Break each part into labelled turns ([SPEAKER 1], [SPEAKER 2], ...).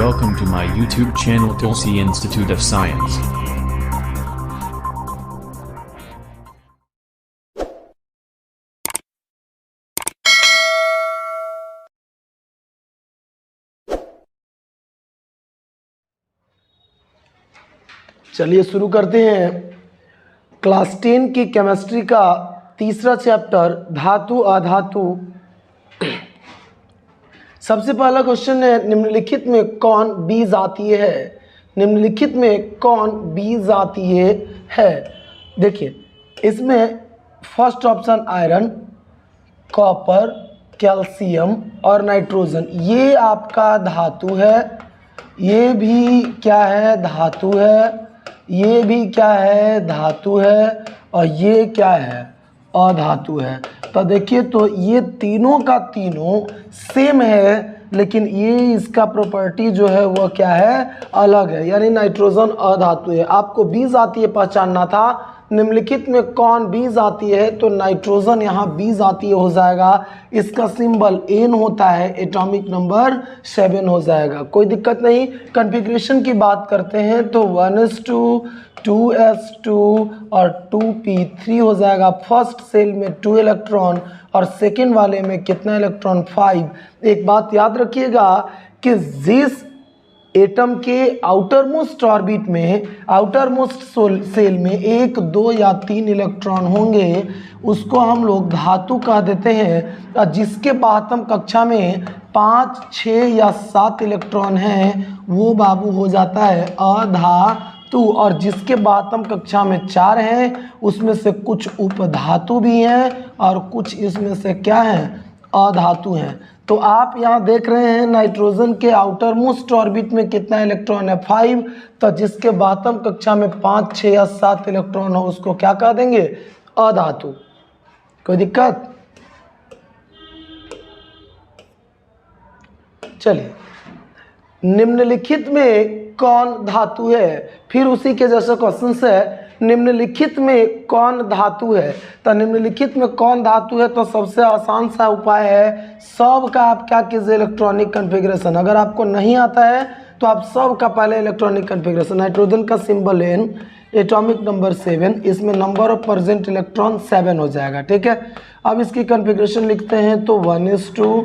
[SPEAKER 1] Welcome to my YouTube channel Tulsi Institute of Science.
[SPEAKER 2] चलिए शुरू करते हैं क्लास 10 की केमिस्ट्री का तीसरा चैप्टर धातु अधातु। सबसे पहला क्वेश्चन है, निम्नलिखित में कौन बीजातीय है? निम्नलिखित में कौन बीजातीय है? देखिए इसमें first option iron, copper, calcium और नाइट्रोजन, ये आपका धातु है। ये भी क्या है? धातु है। ये भी क्या है? धातु है। और ये क्या है? अधातु है। तो देखिए तो ये तीनों का तीनों सेम है, लेकिन ये इसका प्रॉपर्टी जो है वो क्या है? अलग है, यानी नाइट्रोजन अधातु है। आपको बीजातीय पहचानना था, निम्नलिखित में कौन बीजातीय है, तो नाइट्रोजन यहाँ बीजातीय हो जाएगा। इसका सिंबल N होता है, एटॉमिक नंबर 7 हो जाएगा, कोई दिक्कत नहीं। कॉन्फ़िगरेशन की बात करते हैं तो 1s2, 2s2 और 2p3 हो जाएगा। फर्स्ट सेल में 2 इलेक्ट्रॉन और सेकेंड वाले में कितना इलेक्ट्रॉन? 5। एक बात याद रखिएगा कि जिस एटम के आउटर मोस्ट ऑर्बिट में, आउटर मोस्ट सेल में 1, 2 या 3 इलेक्ट्रॉन होंगे, उसको हम लोग धातु कह देते हैं। और जिसके बातम कक्षा में 5, 6 या 7 इलेक्ट्रॉन हैं, वो बाबू हो जाता है अधातु। और जिसके बातम कक्षा में 4 हैं, उसमें से कुछ उपधातु भी हैं और कुछ इसमें से क्या हैं? अधातु हैं। तो आप यहाँ देख रहे हैं नाइट्रोजन के आउटर मोस्ट ऑर्बिट में कितना इलेक्ट्रॉन है? 5। तो जिसके बातम कक्षा में 5, 6 या 7 इलेक्ट्रॉन हो, उसको क्या कह देंगे? अधातु। कोई दिक्कत? चलिए, निम्नलिखित में कौन धातु है? फिर उसी के जैसा क्वेश्चन है, निम्नलिखित में कौन धातु है? तो निम्नलिखित में कौन धातु है, तो सबसे आसान सा उपाय है, सब का आप क्या कीजिए? Electronic configuration. अगर आपको नहीं आता है तो आप सब का पहले इलेक्ट्रॉनिक कॉन्फ़िगरेशन। नाइट्रोजन का सिंबल N, एटॉमिक नंबर 7, इसमें नंबर ऑफ प्रेजेंट इलेक्ट्रॉन 7 हो जाएगा। ठीक है, अब इसकी कॉन्फ़िगरेशन लिखते हैं तो 1s2,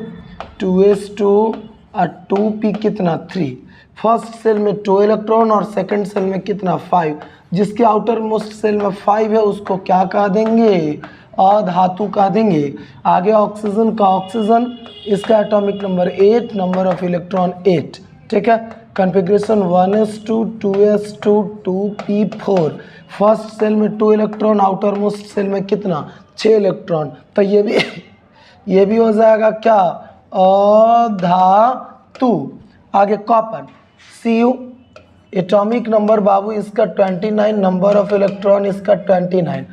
[SPEAKER 2] 2s2 और 2p कितना? 3। फर्स्ट सेल में 2 इलेक्ट्रॉन और सेकंड सेल में कितना? 5। जिसके आउटर मोस्ट सेल में 5 है, उसको क्या कह देंगे? अधातु कह देंगे। आगे ऑक्सीजन का ऑक्सीजन, इसका atomic number 8, number of electron 8। ठीक है, configuration 1s2, 2s2, 2p4। First cell में 2 इलेक्ट्रॉन, आउटर मोस्ट सेल में कितना? 6 इलेक्ट्रॉन। तो ये भी हो जाएगा क्या? अधातु। आगे कॉपर, Cu, एटॉमिक नंबर बाबू इसका 29, नंबर ऑफ इलेक्ट्रॉन इसका 29।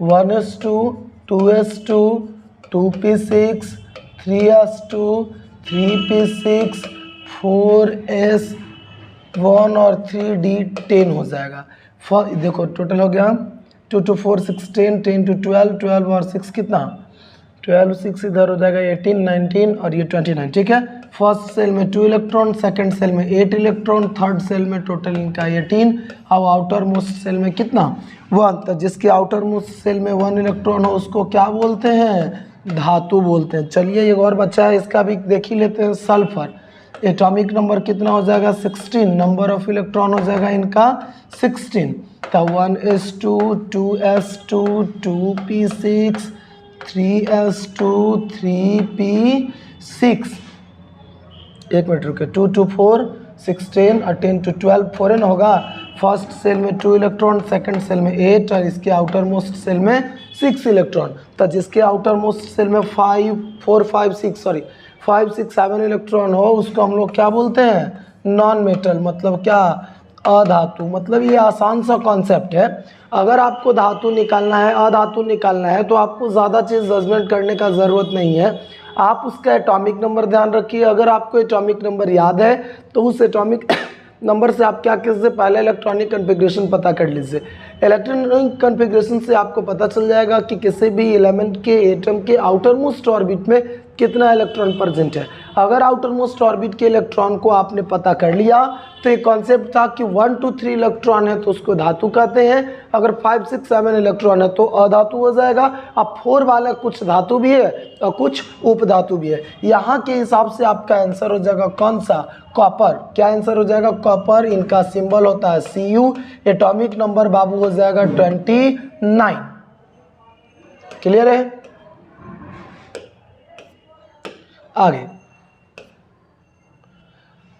[SPEAKER 2] 1s2, 2s2, 2p6, 3s2, 3p6, 4s1 और 3d10 हो जाएगा। देखो टोटल हो गया 2 to 4 16, 10 to 12, 12 और 6 कितना? 12, 6 इधर हो जाएगा 18, 19 और ये 29। ठीक है, फर्स्ट सेल में 2 इलेक्ट्रॉन, सेकंड सेल में 8 इलेक्ट्रॉन, थर्ड सेल में टोटल इनका 18। अब आउटर मोस्ट सेल में कितना? 1। तो जिसके आउटर मोस्ट सेल में 1 इलेक्ट्रॉन हो, उसको क्या बोलते हैं? धातु बोलते हैं। चलिए एक और बच्चा है, इसका भी देख ही लेते हैं। सल्फर, एटॉमिक नंबर कितना हो जाएगा? 16, नंबर ऑफ इलेक्ट्रॉन हो जाएगा इनका 16। तो 1s2, 2s2, 2p6, 3s2, 3p6। एक मिनट रुके, 2 to 4 16 और 10 to 12 4n होगा। फर्स्ट सेल में 2 इलेक्ट्रॉन, सेकंड सेल में 8 और इसके आउटर मोस्ट सेल में 6 इलेक्ट्रॉन। तो जिसके आउटर मोस्ट सेल में 5, 6, 7 इलेक्ट्रॉन हो, उसको हम लोग क्या बोलते हैं? Non metal. मतलब क्या? अधातु। मतलब ये आसान सा कॉन्सेप्ट है। अगर आपको धातु निकालना है, अधातु निकालना है, तो आपको ज़्यादा चीज़ जजमेंट करने का ज़रूरत नहीं है। आप उसका एटॉमिक नंबर ध्यान रखिए। अगर आपको एटॉमिक नंबर याद है तो उस एटॉमिक नंबर से आप क्या कीजिए? पहले इलेक्ट्रॉनिक कॉन्फ़िगरेशन पता कर लीजिए। इलेक्ट्रॉनिक कॉन्फ़िगरेशन से आपको पता चल जाएगा कि किसी भी एलिमेंट के, एटम के आउटर मोस्ट ऑर्बिट में कितना इलेक्ट्रॉन प्रेजेंट है। अगर आउटर मोस्ट ऑर्बिट के इलेक्ट्रॉन को आपने पता कर लिया तो एक कॉन्सेप्ट था कि 1 2 3 इलेक्ट्रॉन है तो उसको धातु कहते हैं, अगर 5 6 7 इलेक्ट्रॉन है तो अधातु हो जाएगा। अब 4 वाला कुछ धातु भी है और कुछ उपधातु भी है। यहाँ के हिसाब से आपका आंसर हो जाएगा कौन सा, कॉपर। क्या आंसर हो जाएगा, कॉपर। इनका सिंबल होता है Cu। एटॉमिक नंबर बाबू हो जाएगा 29। क्लियर है। आगे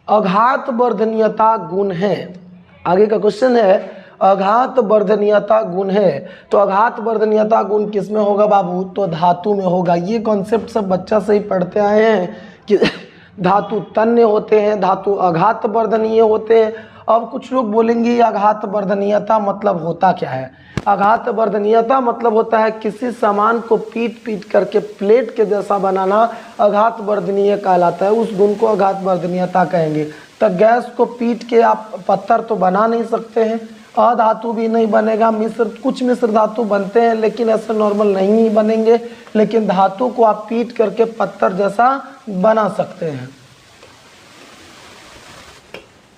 [SPEAKER 2] अघात वर्धनीयता गुण है। आगे का क्वेश्चन है अघात वर्धनीयता गुण है, तो अघात वर्धनीयता गुण किस में होगा बाबू, तो धातु में होगा। ये कॉन्सेप्ट सब बच्चा से ही पढ़ते आए हैं कि धातु तन्य होते हैं, धातु अघात वर्धनीय होते हैं। अब कुछ लोग बोलेंगे अघात वर्धनीयता मतलब होता क्या है। अघात वर्धनीयता मतलब होता है किसी सामान को पीट करके प्लेट के जैसा बनाना अघात वर्धनीय कहलाता है, उस गुण को अघात वर्धनीयता कहेंगे। तो गैस को पीट के आप पत्थर तो बना नहीं सकते हैं, अधातु भी नहीं बनेगा। कुछ मिश्र धातु बनते हैं लेकिन ऐसे नॉर्मल नहीं बनेंगे, लेकिन धातु को आप पीट करके पत्थर जैसा बना सकते हैं।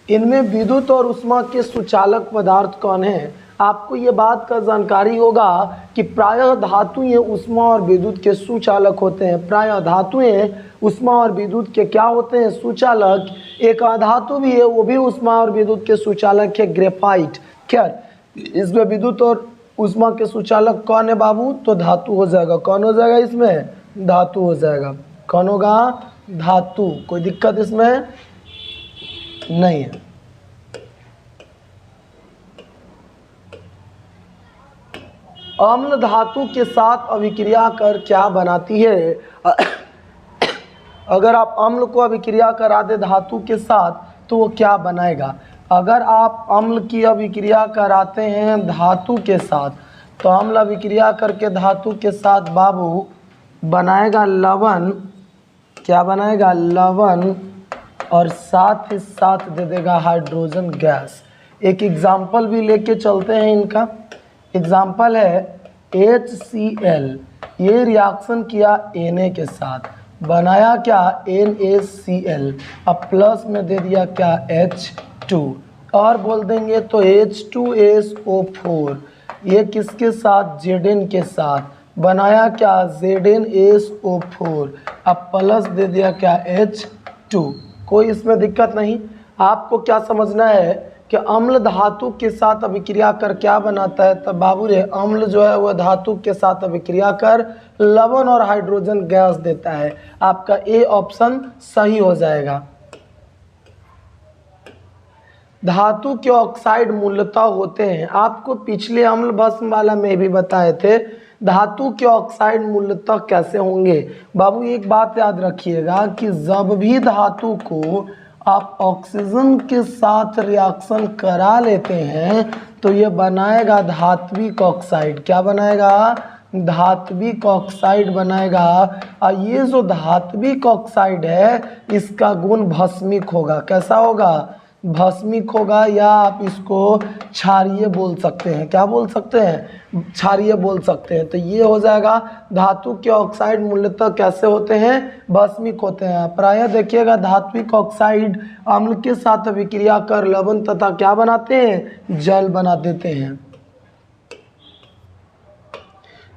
[SPEAKER 2] इनमें विद्युत और ऊष्मा के सुचालक पदार्थ कौन है। आपको ये बात का जानकारी होगा कि प्रायः धातुएं ऊष्मा और विद्युत के सुचालक होते हैं। प्रायः धातुएं ऊष्मा और विद्युत के क्या होते हैं, सुचालक। एक अधातु भी है वो भी ऊष्मा और विद्युत के सुचालक है, ग्रेफाइट। खैर इसमें विद्युत और ऊष्मा के सुचालक कौन है बाबू, तो धातु हो जाएगा। कौन हो जाएगा इसमें, धातु हो जाएगा। कौन होगा, धातु। कोई दिक्कत इसमें नहीं है। अम्ल धातु के साथ अभिक्रिया कर क्या बनाती है। अगर आप अम्ल को अभिक्रिया करा दे धातु के साथ तो वो क्या बनाएगा। अगर आप अम्ल की अभिक्रिया कराते हैं धातु के साथ तो अम्ल अभिक्रिया करके धातु के साथ बाबू बनाएगा लवण। क्या बनाएगा, लवण। और साथ ही साथ दे देगा हाइड्रोजन गैस। एक एग्जाम्पल भी लेके चलते हैं इनका। एग्जाम्पल है HCl, ये रिएक्शन किया Na के साथ, बनाया क्या NaCl, अब प्लस में दे दिया क्या H2, और बोल देंगे तो H2SO4, ये किसके साथ, Zn के साथ, बनाया क्या ZnSO4, अब प्लस दे दिया क्या H2। कोई इसमें दिक्कत नहीं। आपको क्या समझना है कि अम्ल धातु के साथ अभिक्रिया कर क्या बनाता है, तब बाबू रे अम्ल जो है वह धातु के साथ अभिक्रिया कर लवण और हाइड्रोजन गैस देता है। आपका ए ऑप्शन सही हो जाएगा। धातु के ऑक्साइड मूलतः होते हैं, आपको पिछले अम्ल भस्म वाला में भी बताए थे धातु के ऑक्साइड मूलतः कैसे होंगे। बाबू एक बात याद रखिएगा कि जब भी धातु को आप ऑक्सीजन के साथ रिएक्शन करा लेते हैं तो ये बनाएगा धात्विक ऑक्साइड। क्या बनाएगा, धात्विक ऑक्साइड बनाएगा। और ये जो धात्विक ऑक्साइड है इसका गुण भस्मिक होगा। कैसा होगा, भस्मिक होगा, या आप इसको क्षारीय बोल सकते हैं। क्या बोल सकते हैं, क्षारीय बोल सकते हैं। तो ये हो जाएगा धातु के ऑक्साइड मूलतः कैसे होते हैं, भस्मिक होते हैं। प्रायः देखिएगा धात्विक ऑक्साइड अम्ल के साथ अभिक्रिया कर लवण तथा क्या बनाते हैं, जल बना देते हैं।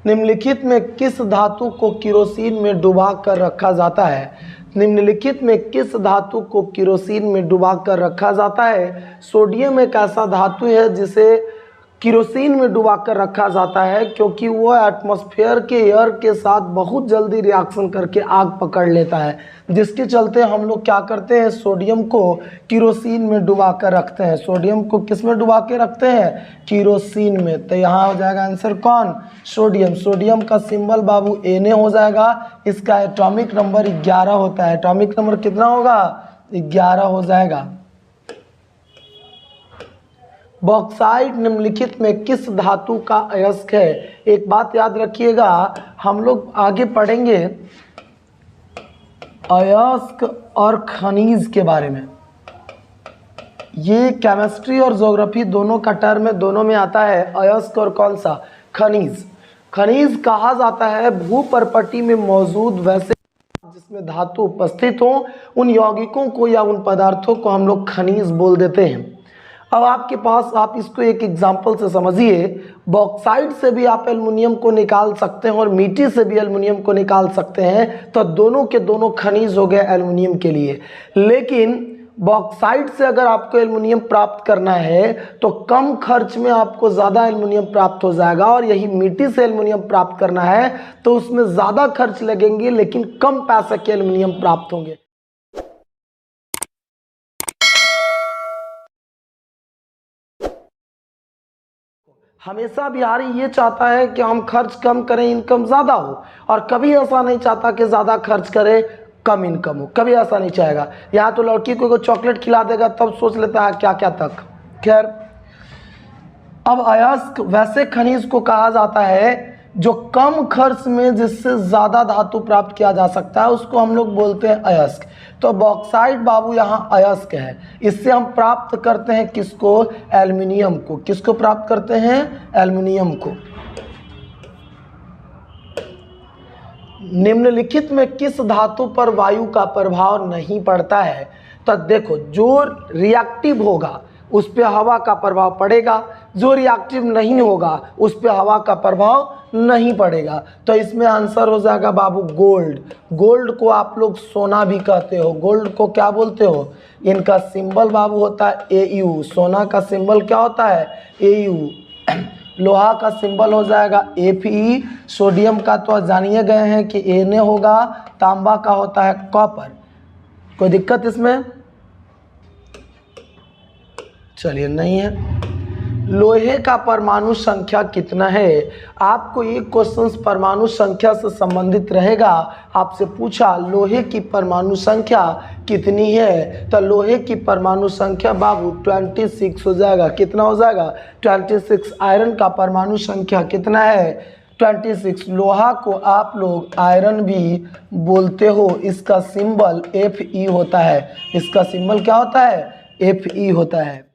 [SPEAKER 2] निम्नलिखित में किस धातु को केरोसिन में डुबा कर रखा जाता है। निम्नलिखित में किस धातु को केरोसिन में डुबा कर रखा जाता है। सोडियम एक ऐसा धातु है जिसे केरोसिन में डुबा कर रखा जाता है क्योंकि वो एटमॉस्फेयर के एयर के साथ बहुत जल्दी रिएक्शन करके आग पकड़ लेता है, जिसके चलते हम लोग क्या करते हैं, सोडियम को केरोसिन में डुबा कर रखते हैं। सोडियम को किस में डुबा के रखते हैं, केरोसिन में। तो यहाँ हो जाएगा आंसर कौन, सोडियम। सोडियम का सिंबल बाबू Na हो जाएगा। इसका एटॉमिक नंबर 11 होता है। एटॉमिक नंबर कितना होगा, 11 हो जाएगा। बॉक्साइट निम्नलिखित में किस धातु का अयस्क है। एक बात याद रखिएगा, हम लोग आगे पढ़ेंगे अयस्क और खनिज के बारे में। ये केमिस्ट्री और ज्योग्राफी दोनों का टर्म है, दोनों में आता है अयस्क और कौन सा, खनिज। खनिज कहा जाता है भूपर्पटी में मौजूद वैसे जिसमें धातु उपस्थित हो उन यौगिकों को या उन पदार्थों को हम लोग खनिज बोल देते हैं। अब आपके पास, आप इसको एक एग्जाम्पल से समझिए, बॉक्साइट से भी आप एल्युमिनियम को निकाल सकते हैं और मिट्टी से भी एल्युमिनियम को निकाल सकते हैं, तो दोनों के दोनों खनिज हो गए एल्युमिनियम के लिए। लेकिन बॉक्साइट से अगर आपको एल्युमिनियम प्राप्त करना है तो कम खर्च में आपको ज़्यादा एल्युमिनियम प्राप्त हो जाएगा, और यही मिट्टी से एल्युमिनियम प्राप्त करना है तो उसमें ज़्यादा खर्च लगेंगे लेकिन कम पैसे के एल्युमिनियम प्राप्त होंगे। हमेशा बिहारी ये चाहता है कि हम खर्च कम करें, इनकम ज़्यादा हो, और कभी ऐसा नहीं चाहता कि ज़्यादा खर्च करें कम इनकम हो, कभी ऐसा नहीं चाहेगा। यहाँ तो लड़की को चॉकलेट खिला देगा तब सोच लेता है क्या क्या तक। खैर, अब अयस्क वैसे खनिज को कहा जाता है जो कम खर्च में जिससे ज़्यादा धातु प्राप्त किया जा सकता है, उसको हम लोग बोलते हैं अयस्क। तो बॉक्साइट बाबू यहाँ अयस्क है, इससे हम प्राप्त करते हैं किसको? एल्युमिनियम को। किसको प्राप्त करते हैं? एल्युमिनियम को। निम्नलिखित में किस धातु पर वायु का प्रभाव नहीं पड़ता है? तो देखो, जो रिएक्टिव होगा उस पर हवा का प्रभाव पड़ेगा, जो रिएक्टिव नहीं होगा उस पर हवा का प्रभाव नहीं पड़ेगा। तो इसमें आंसर हो जाएगा बाबू गोल्ड। गोल्ड को आप लोग सोना भी कहते हो। गोल्ड को क्या बोलते हो? इनका सिंबल बाबू होता है AU। सोना का सिंबल क्या होता है? AU। लोहा का सिंबल हो जाएगा Fe। सोडियम का तो जानिए गए हैं कि Na होगा। तांबा का होता है कॉपर। कोई दिक्कत इसमें? चलिए, नहीं है। लोहे का परमाणु संख्या कितना है? आपको ये क्वेश्चंस परमाणु संख्या से संबंधित रहेगा। आपसे पूछा लोहे की परमाणु संख्या कितनी है, तो लोहे की परमाणु संख्या बाबू 26 हो जाएगा। कितना हो जाएगा? 26। आयरन का परमाणु संख्या कितना है? 26। लोहा को आप लोग आयरन भी बोलते हो। इसका सिंबल Fe होता है। इसका सिंबल क्या होता है? Fe होता है।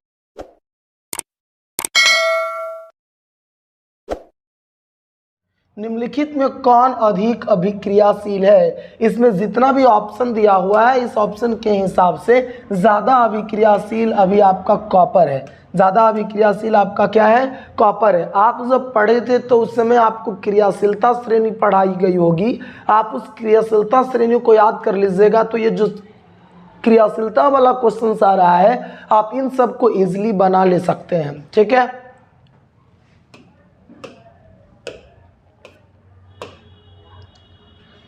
[SPEAKER 2] निम्नलिखित में कौन अधिक अभिक्रियाशील है? इसमें जितना भी ऑप्शन दिया हुआ है, इस ऑप्शन के हिसाब से ज़्यादा अभिक्रियाशील अभी आपका कॉपर है। ज़्यादा अभिक्रियाशील आपका क्या है? कॉपर है। आप जब पढ़े थे तो उस समय आपको क्रियाशीलता श्रेणी पढ़ाई गई होगी। आप उस क्रियाशीलता श्रेणी को याद कर लीजिएगा, तो ये जो क्रियाशीलता वाला क्वेश्चन आ रहा है, आप इन सब को ईजिली बना ले सकते हैं। ठीक है।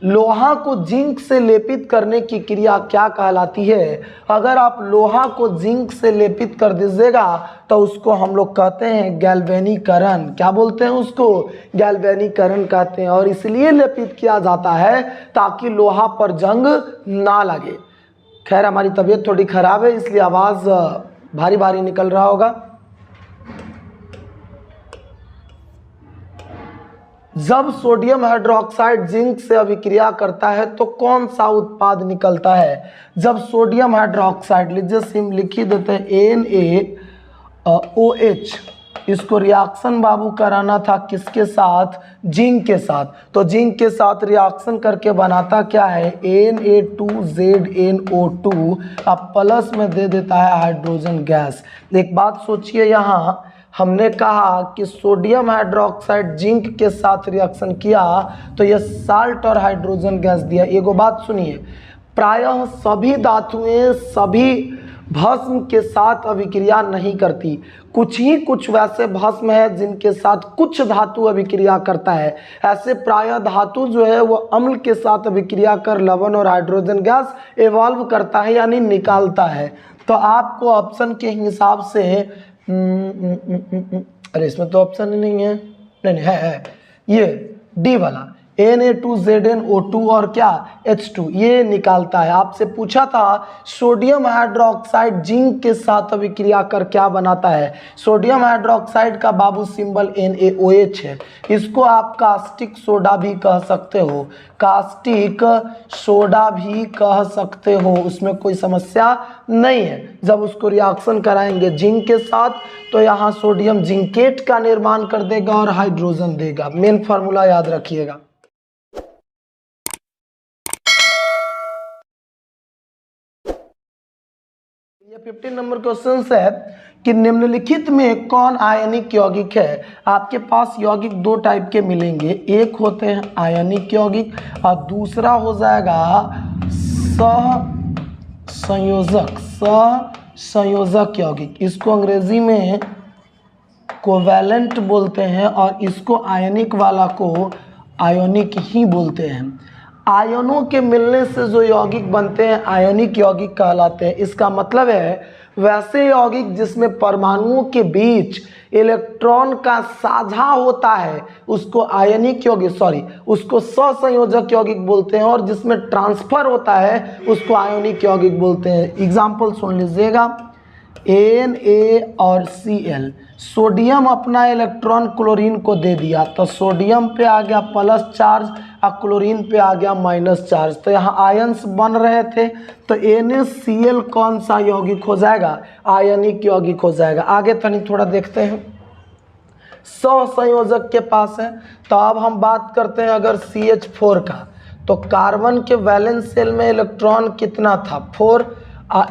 [SPEAKER 2] लोहा को जिंक से लेपित करने की क्रिया क्या कहलाती है? अगर आप लोहा को जिंक से लेपित कर दीजिएगा तो उसको हम लोग कहते हैं गैल्वेनीकरण। क्या बोलते हैं उसको? गैल्वेनीकरण कहते हैं। और इसलिए लेपित किया जाता है ताकि लोहा पर जंग ना लगे। खैर, हमारी तबीयत थोड़ी खराब है इसलिए आवाज़ भारी भारी निकल रहा होगा। जब सोडियम हाइड्रोक्साइड जिंक से अभिक्रिया करता है तो कौन सा उत्पाद निकलता है? जब सोडियम हाइड्रोक्साइड, लीजिए लिख ही देते हैं NaOH, इसको रिएक्शन बाबू कराना था किसके साथ? जिंक के साथ। तो जिंक के साथ रिएक्शन करके बनाता क्या है? Na2ZnO2। अब प्लस में दे देता है हाइड्रोजन गैस। एक बात सोचिए, यहाँ हमने कहा कि सोडियम हाइड्रोक्साइड जिंक के साथ रिएक्शन किया तो यह साल्ट और हाइड्रोजन गैस दिया। एगो बात सुनिए, प्रायः सभी धातुएं सभी भस्म के साथ अभिक्रिया नहीं करती। कुछ ही कुछ वैसे भस्म है जिनके साथ कुछ धातु अभिक्रिया करता है। ऐसे प्रायः धातु जो है वो अम्ल के साथ अभिक्रिया कर लवण और हाइड्रोजन गैस इवॉल्व करता है, यानी निकालता है। तो आपको ऑप्शन के हिसाब से अरे इसमें तो ऑप्शन ही नहीं है। नहीं है ये डी वाला Na2ZnO2 और क्या H2 ये निकालता है। आपसे पूछा था सोडियम हाइड्रोक्साइड जिंक के साथ अभिक्रिया कर क्या बनाता है? सोडियम हाइड्रोक्साइड का बाबू सिंबल NaOH है। इसको आप कास्टिक सोडा भी कह सकते हो। कास्टिक सोडा भी कह सकते हो, उसमें कोई समस्या नहीं है। जब उसको रिएक्शन कराएंगे जिंक के साथ तो यहाँ सोडियम जिंकेट का निर्माण कर देगा और हाइड्रोजन देगा। मेन फार्मूला याद रखिएगा। ये 15 नंबर क्वेश्चन है कि निम्नलिखित में कौन आयनिक यौगिक है। आपके पास यौगिक दो टाइप के मिलेंगे, एक होते हैं आयनिक यौगिक और दूसरा हो जाएगा सहसंयोजक यौगिक। इसको अंग्रेजी में कोवैलेंट बोलते हैं और इसको आयनिक वाला को आयोनिक ही बोलते हैं। आयनों के मिलने से जो यौगिक बनते हैं आयनिक यौगिक कहलाते हैं। इसका मतलब है वैसे यौगिक जिसमें परमाणुओं के बीच इलेक्ट्रॉन का साझा होता है उसको आयनिक यौगिक उसको सहसंयोजक यौगिक बोलते हैं, और जिसमें ट्रांसफर होता है उसको आयनिक यौगिक बोलते हैं। एग्जाम्पल सुन लीजिएगा, Na और Cl। सोडियम अपना इलेक्ट्रॉन क्लोरीन को दे दिया तो सोडियम पे आ गया प्लस चार्ज और क्लोरीन पे आ गया माइनस चार्ज, तो यहाँ आयन्स बन रहे थे। तो NaCl कौन सा यौगिक हो जाएगा? आयनिक यौगिक हो जाएगा। आगे तनी थोड़ा देखते हैं, सहसंयोजक के पास है। तो अब हम बात करते हैं अगर CH4 का, तो कार्बन के वैलेंस शेल में इलेक्ट्रॉन कितना था? 4।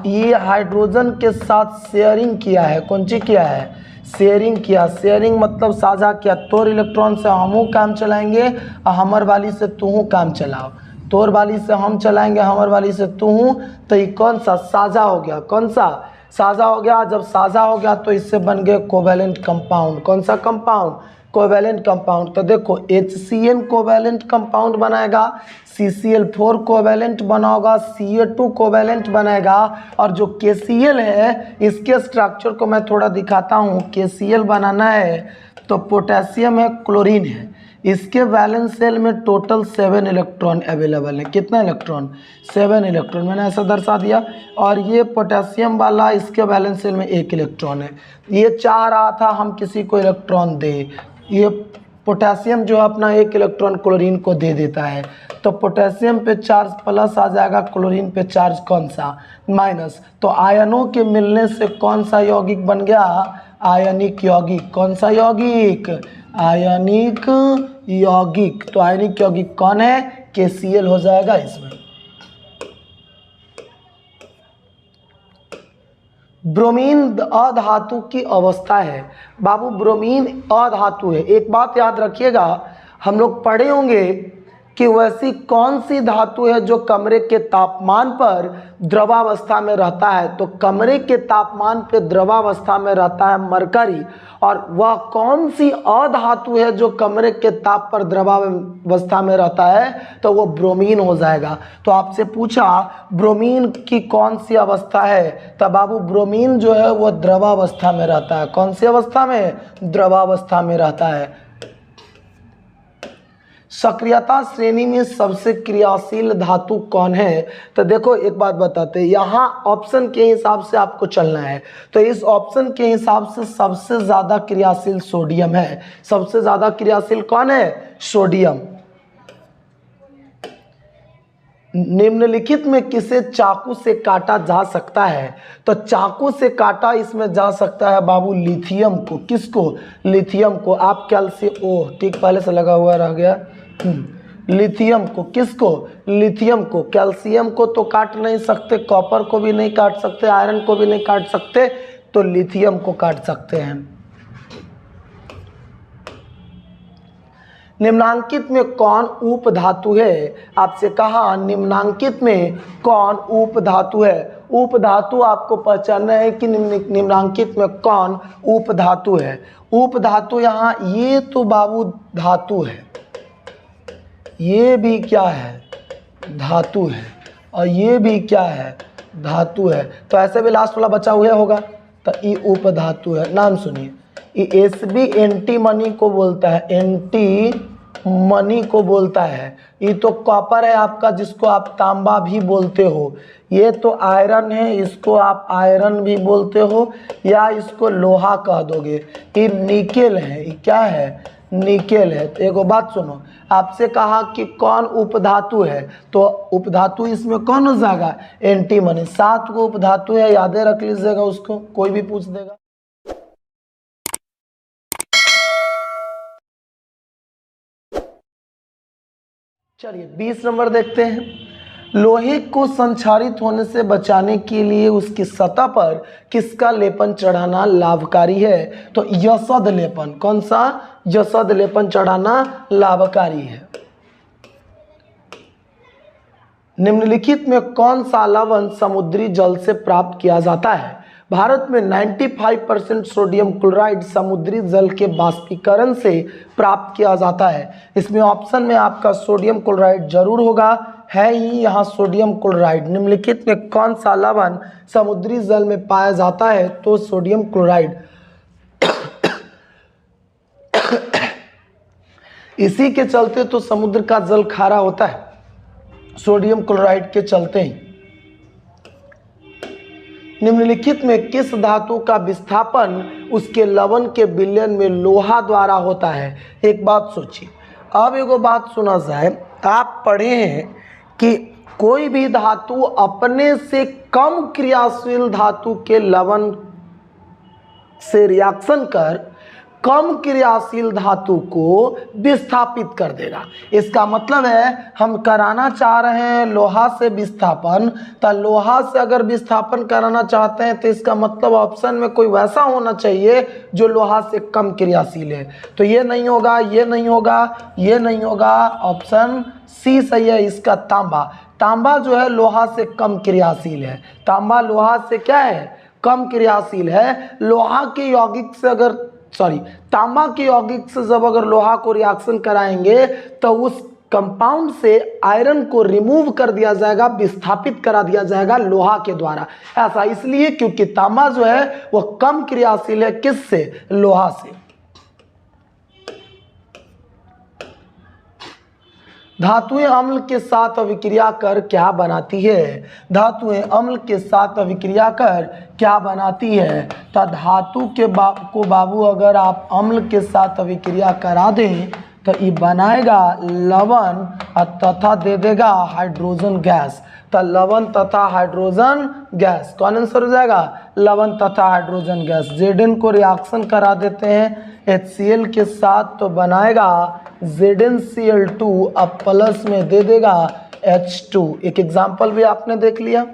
[SPEAKER 2] ये हाइड्रोजन के साथ शेयरिंग किया है। कौन सी किया है? शेयरिंग किया। शेयरिंग मतलब साझा किया। तोर इलेक्ट्रॉन से हमू काम चलाएंगे और हमर वाली से तू काम चलाओ। तोर वाली से हम चलाएंगे, हमर वाली से तू। तो ये कौन सा साझा हो गया? कौन सा साझा हो गया? जब साझा हो गया तो इससे बन गए कोवैलेंट कंपाउंड। कौन सा कंपाउंड? Covalent compound. तो देखो HCN कोवैलेंट कंपाउंड बनाएगा, CCl4 कोवैलेंट बनाओगा, Ca2 कोवैलेंट बनाएगा, और जो KCl है इसके स्ट्रक्चर को मैं थोड़ा दिखाता हूँ। KCl बनाना है तो पोटेशियम है, क्लोरीन है, इसके वैलेंस शेल में टोटल 7 इलेक्ट्रॉन अवेलेबल है। कितना इलेक्ट्रॉन? 7 इलेक्ट्रॉन, मैंने ऐसा दर्शा दिया। और ये पोटेशियम वाला इसके वैलेंस शेल में 1 इलेक्ट्रॉन है। ये चाह रहा था हम किसी को इलेक्ट्रॉन दे, ये पोटेशियम जो अपना 1 इलेक्ट्रॉन क्लोरीन को दे देता है, तो पोटेशियम पे चार्ज प्लस आ जाएगा, क्लोरीन पे चार्ज कौन सा? माइनस। तो आयनों के मिलने से कौन सा यौगिक बन गया? आयनिक यौगिक। कौन सा यौगिक? आयनिक यौगिक। तो आयनिक यौगिक कौन है? KCl हो जाएगा इसमें। ब्रोमीन अधातु की अवस्था है। बाबू ब्रोमीन अधातु है। एक बात याद रखिएगा, हम लोग पढ़े होंगे कि वैसी कौन सी धातु है जो कमरे के तापमान पर द्रवावस्था में रहता है। तो कमरे के तापमान पर द्रवावस्था में रहता है मरकरी, और वह कौन सी अधातु है जो कमरे के ताप पर द्रवावस्था में रहता है? तो वो ब्रोमीन हो जाएगा। तो आपसे पूछा ब्रोमीन की कौन सी अवस्था है, तब बाबू ब्रोमीन जो है वो द्रवावस्था में रहता है। कौन सी अवस्था में? द्रवावस्था में रहता है। सक्रियता श्रेणी में सबसे क्रियाशील धातु कौन है? तो देखो एक बात बताते हैं, यहाँ ऑप्शन के हिसाब से आपको चलना है। तो इस ऑप्शन के हिसाब से सबसे ज़्यादा क्रियाशील सोडियम है। सबसे ज़्यादा क्रियाशील कौन है? सोडियम। निम्नलिखित में किसे चाकू से काटा जा सकता है? तो चाकू से काटा इसमें जा सकता है बाबू लिथियम को। किसको? लिथियम को। आप कैल्शियम, ओह ठीक पहले से लगा हुआ रह गया। लिथियम को। किसको? लिथियम को। कैल्शियम को तो काट नहीं सकते, कॉपर को भी नहीं काट सकते, आयरन को भी नहीं काट सकते, तो लिथियम को काट सकते हैं। निम्नांकित में कौन उप धातु है? आपसे कहा निम्नांकित में कौन उप धातु है। उप धातु आपको पहचानना है कि निम्नांकित में कौन उप धातु है। उप धातु यहाँ ये तो बाबू धातु है, ये भी क्या है? धातु है, और ये भी क्या है? धातु है। तो ऐसे भी लास्ट वाला बचा हुआ होगा, तो ये उप धातु है। नाम सुनिए, ये Sb एंटीमनी को बोलता है, एंटीमनी को बोलता है। ये तो कॉपर है आपका, जिसको आप तांबा भी बोलते हो। ये तो आयरन है, इसको आप आयरन भी बोलते हो या इसको लोहा कह दोगे। ये निकेल है, ये क्या है? निकेल है। तो एक बात सुनो, आपसे कहा कि कौन उपधातु है, तो उपधातु इसमें कौन हो जाएगा? एंटीमनी। 7 को उपधातु है, यादें रख लीजिएगा, उसको कोई भी पूछ देगा। चलिए 20 नंबर देखते हैं। लोहे को संक्षारित होने से बचाने के लिए उसकी सतह पर किसका लेपन चढ़ाना लाभकारी है? तो यशद लेपन। कौन सा? यशद लेपन चढ़ाना लाभकारी है। निम्नलिखित में कौन सा लवण समुद्री जल से प्राप्त किया जाता है? भारत में 95% सोडियम क्लोराइड समुद्री जल के बाष्पीकरण से प्राप्त किया जाता है। इसमें ऑप्शन में आपका सोडियम क्लोराइड जरूर होगा, है ही यहाँ सोडियम क्लोराइड। निम्नलिखित में कौन सा लवण समुद्री जल में पाया जाता है? तो सोडियम क्लोराइड। इसी के चलते तो समुद्र का जल खारा होता है, सोडियम क्लोराइड के चलते ही। निम्नलिखित में किस धातु का विस्थापन उसके लवण के विलयन में लोहा द्वारा होता है? एक बात सोचिए। अब एगो बात सुना जाए, आप पढ़े हैं कि कोई भी धातु अपने से कम क्रियाशील धातु के लवण से रिएक्शन कर कम क्रियाशील धातु को विस्थापित कर देगा। इसका मतलब है हम कराना चाह रहे हैं लोहा से विस्थापन, तो लोहा से अगर विस्थापन कराना चाहते हैं तो इसका मतलब ऑप्शन में कोई वैसा होना चाहिए जो लोहा से कम क्रियाशील है। तो ये नहीं होगा, ये नहीं होगा, ये नहीं होगा। ऑप्शन सी सही है इसका, तांबा। तांबा जो है लोहा से कम क्रियाशील है। तांबा लोहा से क्या है? कम क्रियाशील है। लोहा के यौगिक से अगर तांबा के यौगिक से जब अगर लोहा को रिएक्शन कराएंगे तो उस कंपाउंड से आयरन को रिमूव कर दिया जाएगा, विस्थापित करा दिया जाएगा लोहा के द्वारा। ऐसा इसलिए क्योंकि तांबा जो है वह कम क्रियाशील है। किससे? लोहा से। धातुएं अम्ल के साथ अभिक्रिया कर क्या बनाती है? धातुएं अम्ल के साथ अभिक्रिया कर क्या बनाती है? तो धातु के को बाबू अगर आप अम्ल के साथ अभिक्रिया करा दें तो ये बनाएगा लवण तथा दे देगा हाइड्रोजन गैस। तो लवण तथा हाइड्रोजन गैस कौन आंसर हो जाएगा? लवण तथा हाइड्रोजन गैस। Zn को रिएक्शन करा देते हैं HCl के साथ तो बनाएगा ZnCl2, अब प्लस में दे देगा H2। एक एग्जाम्पल भी आपने देख लिया।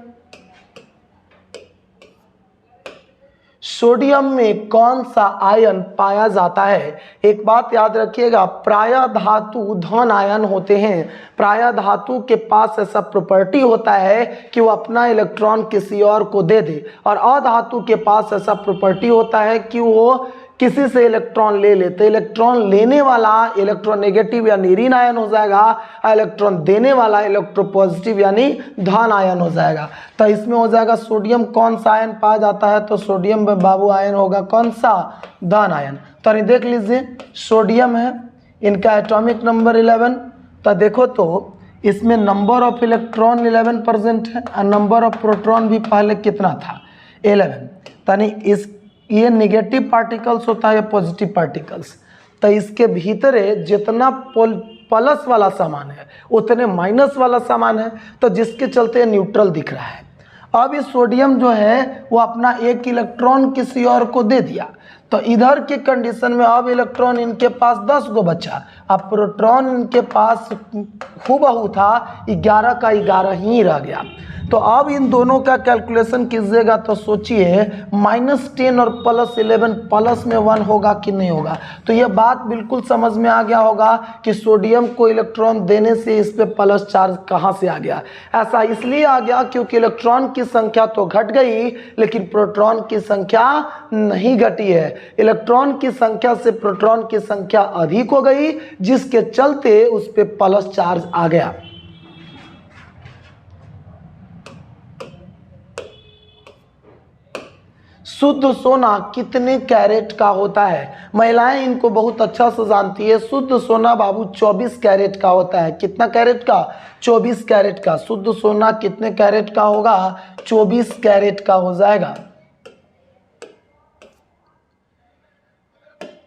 [SPEAKER 2] सोडियम में कौन सा आयन पाया जाता है? एक बात याद रखिएगा, प्राय धातु धन आयन होते हैं। प्राय धातु के पास ऐसा प्रॉपर्टी होता है कि वो अपना इलेक्ट्रॉन किसी और को दे दे, और अधातु के पास ऐसा प्रॉपर्टी होता है कि वो किसी से इलेक्ट्रॉन ले लेते। इलेक्ट्रॉन लेने वाला इलेक्ट्रोनेगेटिव यानी ऋण आयन हो जाएगा, और इलेक्ट्रॉन देने वाला इलेक्ट्रोपॉजिटिव यानी धन आयन हो जाएगा। तो इसमें हो जाएगा सोडियम कौन सा आयन पाया जाता है? तो सोडियम में बाबू आयन होगा कौन सा? धन आयन। तो नहीं देख लीजिए, सोडियम है, इनका एटॉमिक नंबर 11। तो देखो तो इसमें नंबर ऑफ इलेक्ट्रॉन 11% है और नंबर ऑफ प्रोटॉन भी पहले कितना था? 11। यानी इस ये नेगेटिव पार्टिकल्स होता है, पॉजिटिव पार्टिकल्स। तो इसके भीतर जितना प्लस वाला सामान है उतने माइनस वाला सामान है, तो जिसके चलते न्यूट्रल दिख रहा है। अब ये सोडियम जो है वो अपना एक इलेक्ट्रॉन किसी और को दे दिया, तो इधर के कंडीशन में अब इलेक्ट्रॉन इनके पास 10 गो बचा। अब प्रोटॉन इनके पास हूबहू था 11 का 11 ही रह गया। तो अब इन दोनों का कैलकुलेशन कीजिएगा तो सोचिए -10 और +11 प्लस में 1 होगा कि नहीं होगा? तो यह बात बिल्कुल समझ में आ गया होगा कि सोडियम को इलेक्ट्रॉन देने से इस पे प्लस चार्ज कहाँ से आ गया। ऐसा इसलिए आ गया क्योंकि इलेक्ट्रॉन की संख्या तो घट गई लेकिन प्रोटॉन की संख्या नहीं घटी है। इलेक्ट्रॉन की संख्या से प्रोटॉन की संख्या अधिक हो गई, जिसके चलते उस पे प्लस चार्ज आ गया। शुद्ध सोना कितने कैरेट का होता है? महिलाएं इनको बहुत अच्छा से जानती है। शुद्ध सोना बाबू 24 कैरेट का होता है। कितना कैरेट का? 24 कैरेट का। शुद्ध सोना कितने कैरेट का होगा? 24 कैरेट का हो जाएगा।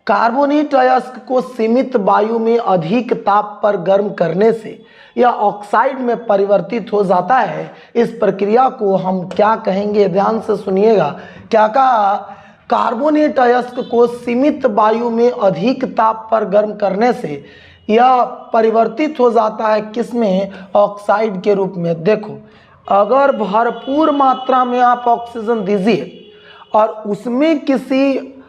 [SPEAKER 2] कार्बोनेट अयस्क को सीमित वायु में अधिक ताप पर गर्म करने से यह ऑक्साइड में परिवर्तित हो जाता है। इस प्रक्रिया को हम क्या कहेंगे? ध्यान से सुनिएगा। क्या कहा? कार्बोनेट अयस्क को सीमित वायु में अधिक ताप पर गर्म करने से यह परिवर्तित हो जाता है किसमें, ऑक्साइड के रूप में। देखो अगर भरपूर मात्रा में आप ऑक्सीजन दीजिए और उसमें किसी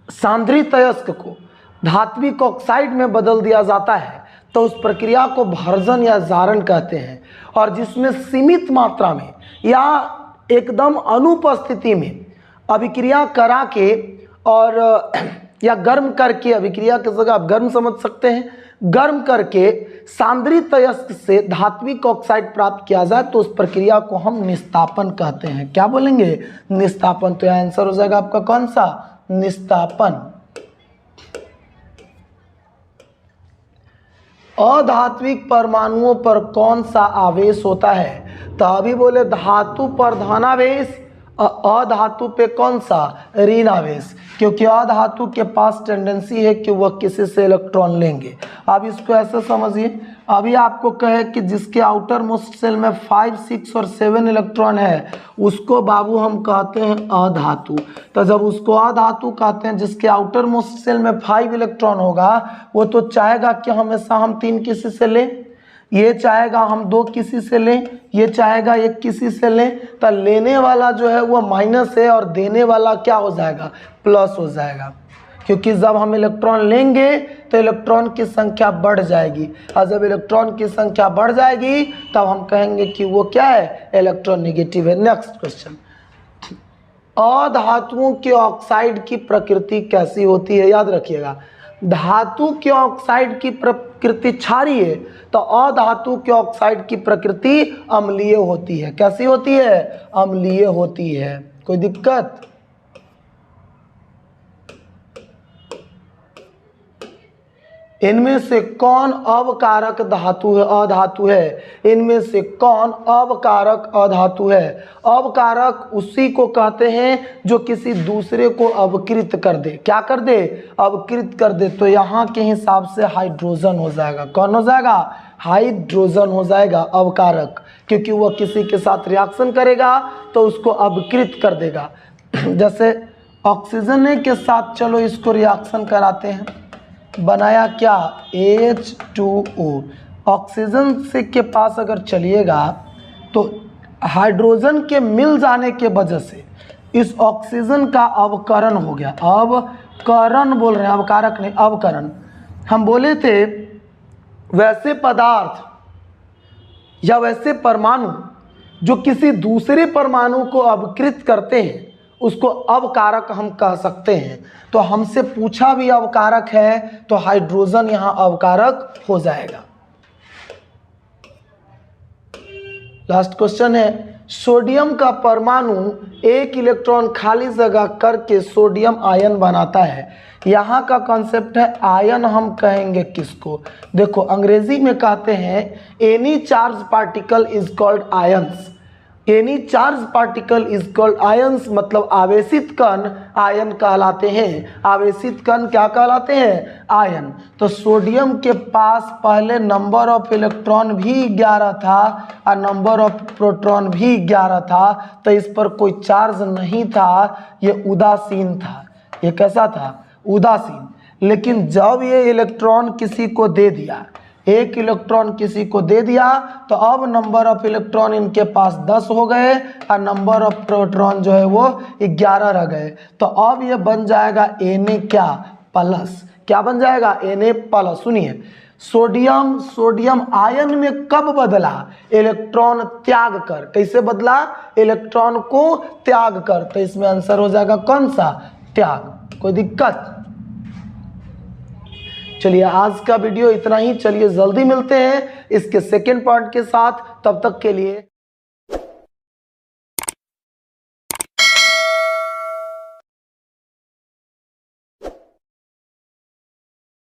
[SPEAKER 2] सांद्रित अयस्क को धात्विक ऑक्साइड में बदल दिया जाता है तो उस प्रक्रिया को भर्जन या जारण कहते हैं। और जिसमें सीमित मात्रा में या एकदम अनुपस्थिति में अभिक्रिया करा के और या गर्म करके, अभिक्रिया की जगह आप गर्म समझ सकते हैं, गर्म करके सांद्रित अयस्क से धात्विक ऑक्साइड प्राप्त किया जाए तो उस प्रक्रिया को हम निस्तापन कहते हैं। क्या बोलेंगे, निस्तापन। तो यह आंसर हो जाएगा आपका कौन सा, निस्तापन। अधात्विक परमाणुओं पर कौन सा आवेश होता है, तो अभी बोले धातु पर धनावेश, अधातु पे कौन सा, ऋण आवेश, क्योंकि अधातु के पास टेंडेंसी है कि वह किसी से इलेक्ट्रॉन लेंगे। अब इसको ऐसे समझिए, अभी आपको कहे कि जिसके आउटर मोस्ट शेल में 5, 6 और 7 इलेक्ट्रॉन है उसको बाबू हम कहते हैं अधातु। तो जब उसको अधातु कहते हैं, जिसके आउटर मोस्ट शेल में 5 इलेक्ट्रॉन होगा वो तो चाहेगा कि हमेशा हम 3 किसी से लें, ये चाहेगा हम 2 किसी से लें, ये चाहेगा 1 किसी से लें। तो लेने वाला जो है वो माइनस है और देने वाला क्या हो जाएगा, प्लस हो जाएगा, क्योंकि जब हम इलेक्ट्रॉन लेंगे तो इलेक्ट्रॉन की संख्या बढ़ जाएगी और जब इलेक्ट्रॉन की संख्या बढ़ जाएगी तब हम कहेंगे कि वो क्या है, इलेक्ट्रोनेगेटिव है। नेक्स्ट क्वेश्चन, अधातुओं के ऑक्साइड की प्रकृति कैसी होती है, याद रखिएगा धातु के ऑक्साइड की प्रकृति क्षारीय है तो अधातु के ऑक्साइड की प्रकृति अम्लीय होती है। कैसी होती है, अम्लीय होती है। कोई दिक्कत, इनमें से कौन अवकारक धातु है, अधातु है, इनमें से कौन अवकारक अधातु है। अवकारक उसी को कहते हैं जो किसी दूसरे को अवकृत कर दे, क्या कर दे, अवकृत कर दे। तो यहाँ के हिसाब से हाइड्रोजन हो जाएगा, कौन हो जाएगा, हाइड्रोजन हो जाएगा अवकारक, क्योंकि वह किसी के साथ रिएक्शन करेगा तो उसको अवकृत कर देगा। जैसे ऑक्सीजन के साथ चलो इसको रिएक्शन कराते हैं, बनाया क्या, H2O। ऑक्सीजन से के पास अगर चलिएगा तो हाइड्रोजन के मिल जाने के वजह से इस ऑक्सीजन का अवकरण हो गया, अवकरण बोल रहे हैं, अवकारक नहीं, अवकरण। हम बोले थे वैसे पदार्थ या वैसे परमाणु जो किसी दूसरे परमाणु को अवकृत करते हैं उसको अवकारक हम कह सकते हैं। तो हमसे पूछा भी अवकारक है तो हाइड्रोजन यहाँ अवकारक हो जाएगा। लास्ट क्वेश्चन है, सोडियम का परमाणु 1 इलेक्ट्रॉन खाली जगह करके सोडियम आयन बनाता है। यहाँ का कॉन्सेप्ट है आयन, हम कहेंगे किसको, देखो अंग्रेजी में कहते हैं any charge particle is called ions. Any charge particle is called ions, मतलब आवेशित कण आयन कहलाते हैं। आवेशित कण क्या कहलाते हैं, आयन। तो सोडियम के पास पहले नंबर ऑफ इलेक्ट्रॉन भी 11 था और नंबर ऑफ प्रोटॉन भी 11 था, तो इस पर कोई चार्ज नहीं था, ये उदासीन था। ये कैसा था, उदासीन। लेकिन जब ये इलेक्ट्रॉन किसी को दे दिया, 1 इलेक्ट्रॉन किसी को दे दिया, तो अब नंबर ऑफ इलेक्ट्रॉन इनके पास 10 हो गए और नंबर ऑफ प्रोटॉन जो है वो 11 रह गए। तो अब ये बन जाएगा Na क्या, प्लस। क्या बन जाएगा, Na प्लस। सुनिए, सोडियम आयन में कब बदला, इलेक्ट्रॉन त्याग कर। कैसे बदला, इलेक्ट्रॉन को त्याग कर। तो इसमें आंसर हो जाएगा कौन सा, त्याग। कोई दिक्कत, चलिए आज का वीडियो इतना ही। चलिए जल्दी मिलते हैं इसके सेकेंड पार्ट के साथ, तब तक के लिए